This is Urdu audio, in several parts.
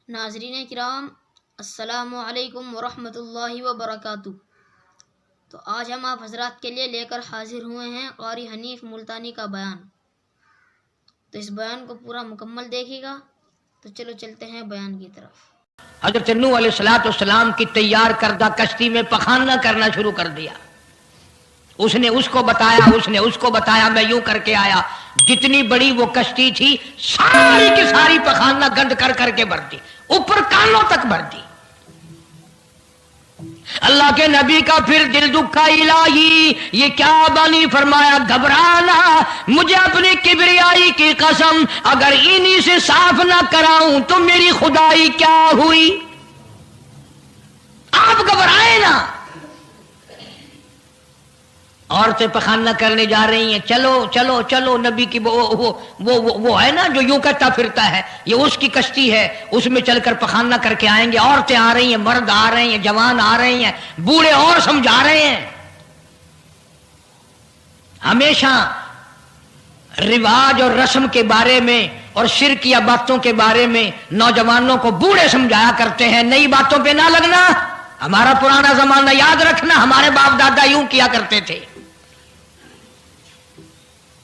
ناظرین کرام، السلام علیکم ورحمۃ اللہ وبرکاتہ۔ تو آج ہم آپ حضرات کے لیے لے کر حاضر ہوئے ہیں قاری حنیف ملتانی کا بیان۔ تو اس بیان کو پورا مکمل دیکھیے گا۔ تو چلو چلتے ہیں بیان کی طرف۔ حضرت نوح علیہ السلام کی تیار کردہ کشتی میں پخانہ کرنا شروع کر دیا۔ اس نے اس کو بتایا، اس نے اس کو بتایا، میں یوں کر کے آیا۔ جتنی بڑی وہ کشتی تھی ساری کی ساری پخانہ گند کر کر کے بھر دی، اوپر کانوں تک بھر دی۔ اللہ کے نبی کا پھر دل دکھا، الہی یہ کیا بانی؟ فرمایا گھبرانا، مجھے اپنی کبریائی کی قسم اگر انہی سے صاف نہ کراؤں تو میری خدائی کیا ہوئی؟ آپ گھبرائے نا۔ عورتیں پخانہ کرنے جا رہی ہیں، چلو چلو چلو، نبی کی وہ ہے نا جو یوں کہتا پھرتا ہے، یہ اس کی کشتی ہے، اس میں چل کر پخانہ کر کے آئیں گے۔ عورتیں آ رہی ہیں، مرد آ رہے ہیں، جوان آ رہے ہیں، بوڑھے اور سمجھا رہے ہیں۔ ہمیشہ رواج اور رسم کے بارے میں اور شرک یا باتوں کے بارے میں نوجوانوں کو بوڑھے سمجھایا کرتے ہیں، نئی باتوں پہ نہ لگنا، ہمارا پرانا زمانہ یاد رکھنا، ہمارے باپ دادا یوں کیا کرتے تھے۔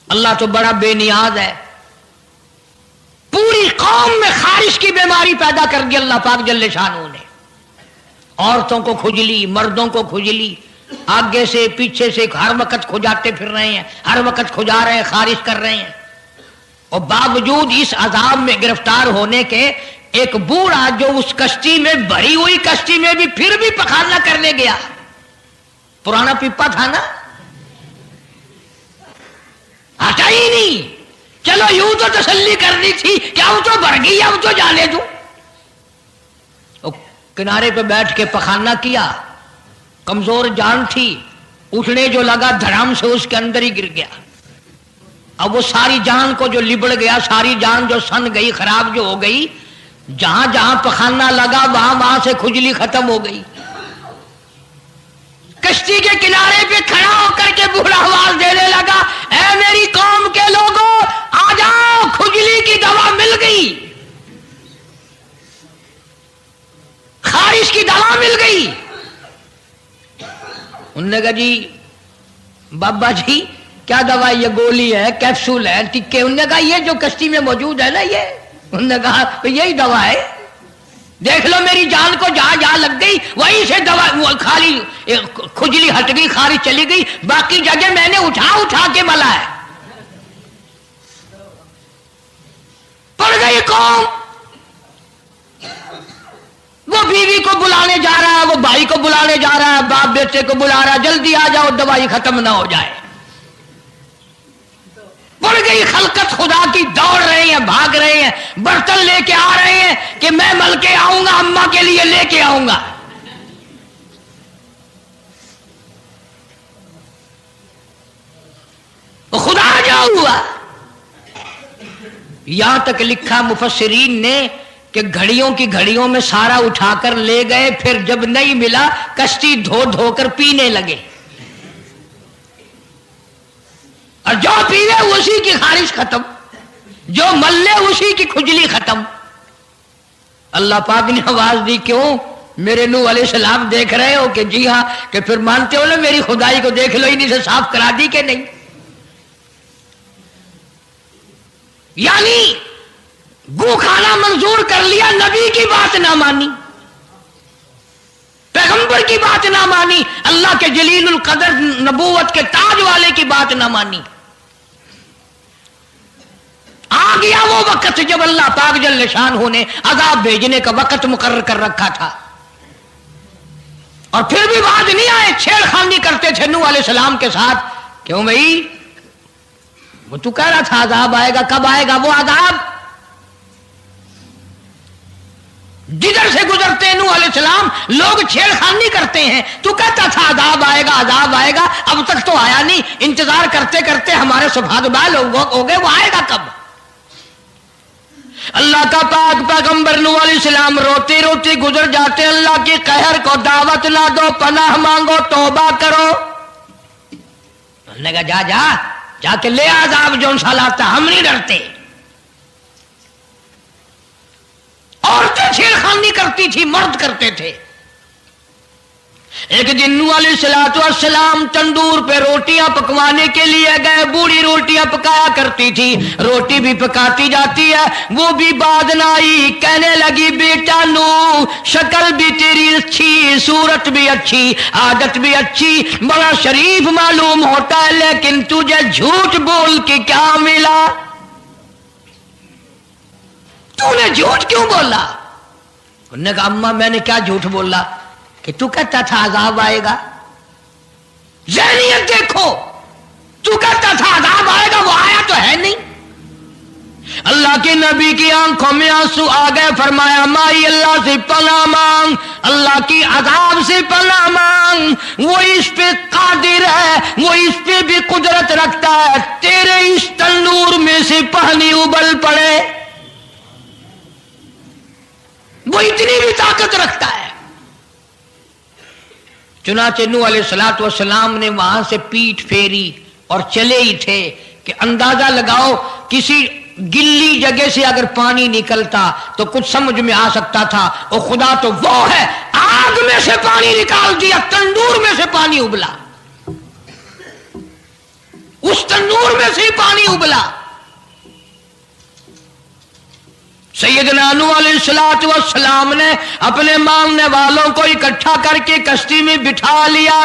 اللہ تو بڑا بے نیاز ہے، پوری قوم میں خارش کی بیماری پیدا کر دی اللہ پاک جل شانہ نے۔ عورتوں کو کھجلی، مردوں کو کھجلی، آگے سے پیچھے سے ہر وقت کھجاتے پھر رہے ہیں، ہر وقت کھجا رہے ہیں، خارش کر رہے ہیں۔ اور باوجود اس عذاب میں گرفتار ہونے کے ایک بوڑھا جو اس کشتی میں بھری ہوئی کشتی میں بھی پھر بھی پخانہ کرنے گیا، پرانا پیپا تھا نا، ہٹا ہی نہیں۔ چلو یوں تو تسلی کرنی تھی کہ اب تو بھر گئی، اب تو جانے دوں۔ کنارے پہ بیٹھ کے پخانہ کیا، کمزور جان تھی، اٹھنے جو لگا دھڑام سے اس کے اندر ہی گر گیا۔ اب وہ ساری جان کو جو لبڑ گیا، ساری جان جو سن گئی، خراب جو ہو گئی، جہاں جہاں پخانہ لگا وہاں سے کھجلی ختم ہو گئی۔ کشتی کے کنارے پہ کھڑا ہو کر کے بوڑھا آواز دینے لگا، اے میری قوم کے لوگوں آ جاؤ، کھجلی کی دوا مل گئی، خارش کی دوا مل گئی۔ انہوں نے کہا جی بابا جی کیا دوا؟ یہ گولی ہے، کیپسول ہے، ٹکے؟ انہوں نے کہا یہ جو کشتی میں موجود ہے نا یہ۔ انہوں نے کہا یہی دوا ہے، دیکھ لو میری جان کو جہاں جہاں لگ گئی وہیں سے دوا، خالی کھجلی ہٹ گئی، خارش چلی گئی، باقی جگہ میں نے اٹھا اٹھا کے ملا ہے۔ پڑ گئی قوم، وہ بیوی کو بلانے جا رہا ہے، وہ بھائی کو بلانے جا رہا ہے، باپ بیٹے کو بلا رہا ہے، جلدی آ جاؤ دوائی ختم نہ ہو جائے۔ پڑ گئی خلقت خدا کی، دوڑ رہے ہیں، بھاگ رہے ہیں، برتن لے کے آ رہے ہیں کہ میں مل کے آؤں گا، اماں کے لیے لے کے آؤں گا۔ خدا جو ہوا، یہاں تک لکھا مفسرین نے کہ گھڑیوں کی گھڑیوں میں سارا اٹھا کر لے گئے، پھر جب نہیں ملا کشتی دھو دھو کر پینے لگے، اور جو پیوے اسی کی خارش ختم، جو ملے اسی کی کھجلی ختم۔ اللہ پاک نے آواز دی، کیوں میرے نوح علیہ السلام دیکھ رہے ہو؟ کہ جی ہاں۔ کہ پھر مانتے ہو نا میری خدائی کو؟ دیکھ لو انہی سے صاف کرا دی کہ نہیں؟ یعنی گو کھانا منظور کر لیا، نبی کی بات نہ مانی، پیغمبر کی بات نہ مانی، اللہ کے جلیل القدر نبوت کے تاج والے کی بات نہ مانی۔ آ گیا وہ وقت جب اللہ پاک جل شانہ نے عذاب بھیجنے کا وقت مقرر کر رکھا تھا، اور پھر بھی بات نہیں آئے، چھیڑ خانی کرتے تھے نوح علیہ السلام کے ساتھ۔ کیوں بھائی؟ وہ تو کہہ رہا تھا عذاب آئے گا، کب آئے گا وہ عذاب؟ جدھر سے گزرتے ہیں نوح علیہ السلام لوگ چھیڑ خانی کرتے ہیں، تو کہتا تھا عذاب آئے گا، عذاب آئے گا، اب تک تو آیا نہیں، انتظار کرتے کرتے ہمارے سبحان بال ہو گئے، وہ آئے گا کب؟ اللہ کا پاک پیغمبر نوح علیہ السلام روتے روتے گزر جاتے، اللہ کے قہر کو دعوت نہ دو، پناہ مانگو، توبہ کرو۔ انہوں نے کہا جا جا جا کے لے عذاب جو سا لاتا، ہم نہیں ڈرتے۔ عورتیں چھیڑ زنان نہیں کرتی تھی، مرد کرتے تھے۔ ایک دن نوح علیہ السلام تندور پہ روٹیاں پکوانے کے لیے گئے، بوڑھی روٹیاں پکایا کرتی تھی، روٹی بھی پکاتی جاتی ہے، وہ بھی بعد نہ آئی، کہنے لگی بیٹا نوح شکل بھی تیری اچھی، صورت بھی اچھی، عادت بھی اچھی، بڑا شریف معلوم ہوتا ہے، لیکن تجھے جھوٹ بول کے کیا ملا؟ تو نے جھوٹ کیوں بولا؟ انہوں نے کہا اماں میں نے کیا جھوٹ بولا کہ تو کہتا تھا عذاب آئے گا؟ ذہنیت دیکھو، تو کہتا تھا عذاب آئے گا، وہ آیا تو ہے نہیں۔ اللہ کے نبی کی آنکھوں میں آنسو آ گئے، فرمایا مائی اللہ سے پناہ مانگ، اللہ کی عذاب سے پناہ مانگ، وہ اس پہ قادر ہے، وہ اس پہ بھی قدرت رکھتا ہے، تیرے اس تنور میں سے پانی ابل پڑے، وہ اتنی بھی طاقت رکھتا ہے۔ چنانچہ نوح علیہ السلام نے وہاں سے پیٹھ پھیری اور چلے ہی تھے کہ اندازہ لگاؤ کسی گلی جگہ سے اگر پانی نکلتا تو کچھ سمجھ میں آ سکتا تھا، اور خدا تو وہ ہے آگ میں سے پانی نکال دیا، تندور میں سے پانی ابلا، اس تندور میں سے پانی ابلا۔ سیدنا نوح علیہ السلام نے اپنے ماننے والوں کو اکٹھا کر کے کشتی میں بٹھا لیا،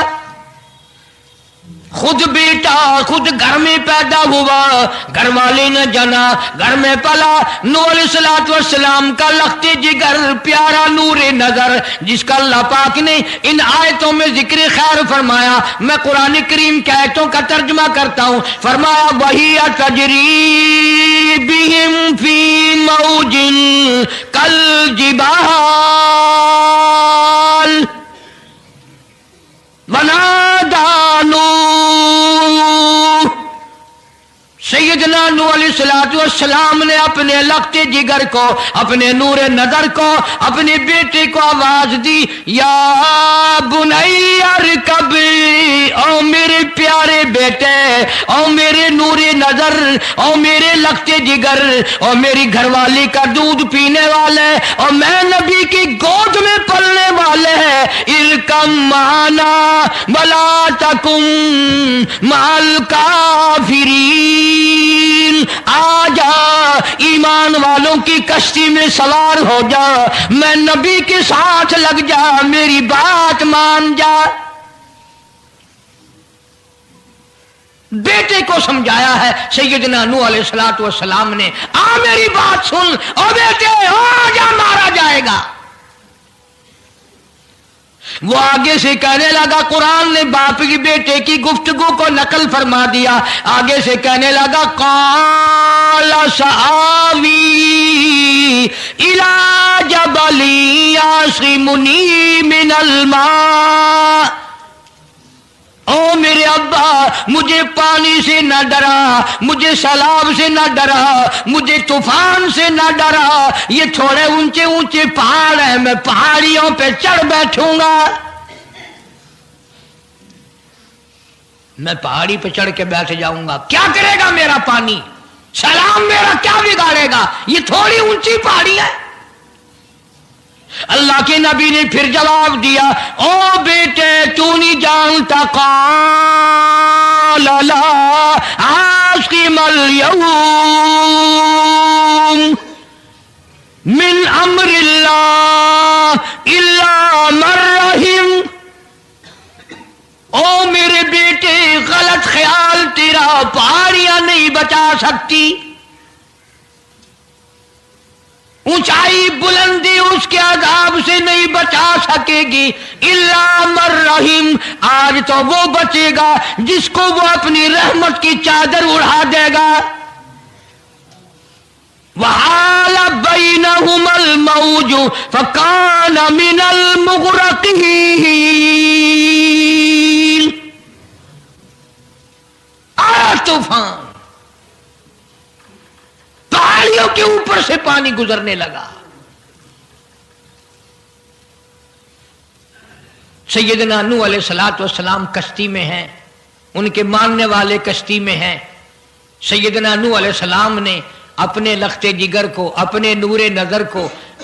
خود بیٹا خود گھر میں پیدا ہوا، گھر والے نے جنا، گھر میں پلا۔ نوح علیہ السلام کا لخت جگر پیارا نور نظر، جس کا اللہ پاک نے ان آیتوں میں ذکر خیر فرمایا، میں قرآن کریم کی آیتوں کا ترجمہ کرتا ہوں، فرمایا وہی تجری بہم فی موج کالجبال ونادى نوح، سیدنا نوح علیہ السلام نے اپنے لخت جگر کو، اپنے نور نظر کو، اپنے بیٹے کو آواز دی، یا بنی ارکب، او میرے پیارے بیٹے، او میرے نور نظر، او میرے لخت جگر، او میری گھر والی کا دودھ پینے والے، اور میں نبی کی گود میں پلنے والے ہیں، ارکم معنا ولا تکم مع الکافرین، آ جا ایمان والوں کی کشتی میں سوار ہو جا، میں نبی کے ساتھ لگ جا، میری بات مان جا۔ بیٹے کو سمجھایا ہے سیدنا نوح علیہ السلام نے، آ میری بات سن، او بیٹے آ جا، مارا جائے گا۔ وہ آگے سے کہنے لگا، قرآن نے باپ کی بیٹے کی گفتگو کو نقل فرما دیا، آگے سے کہنے لگا قال سآوی الی جبل یعصمنی من الماء، او میرے ابا مجھے پانی سے نہ ڈرا، مجھے سیلاب سے نہ ڈرا، مجھے طوفان سے نہ ڈرا، یہ تھوڑے اونچے اونچے پہاڑ ہیں، میں پہاڑیوں پہ چڑھ بیٹھوں گا، میں پہاڑی پہ چڑھ کے بیٹھ جاؤں گا، کیا کرے گا میرا پانی، سیلاب میرا کیا بگاڑے گا، یہ تھوڑی اونچی پہاڑی ہے۔ اللہ کے نبی نے پھر جواب دیا، او بیٹے تو نہیں جانتا، قال لا عاصم اليوم من امر اللہ الا من رحم، او میرے بیٹے غلط خیال تیرا، پہاڑیاں نہیں بچا سکتی، اونچائی بلندی اس کے عذاب سے نہیں بچا سکے گی، الا من رحم، آج تو وہ بچے گا جس کو وہ اپنی رحمت کی چادر اڑا دے گا۔ وحال بینہما الموج فکان من المغرقین، آیا طوفان، پہاڑیوں کے اوپر سے پانی گزرنے لگا۔ سیدنا نوح علیہ السلام کشتی میں ہیں، ان کے ماننے والے کشتی میں ہیں۔ سیدنا نوح علیہ السلام نے اپنے لخت جگر کو، اپنے نور نظر کو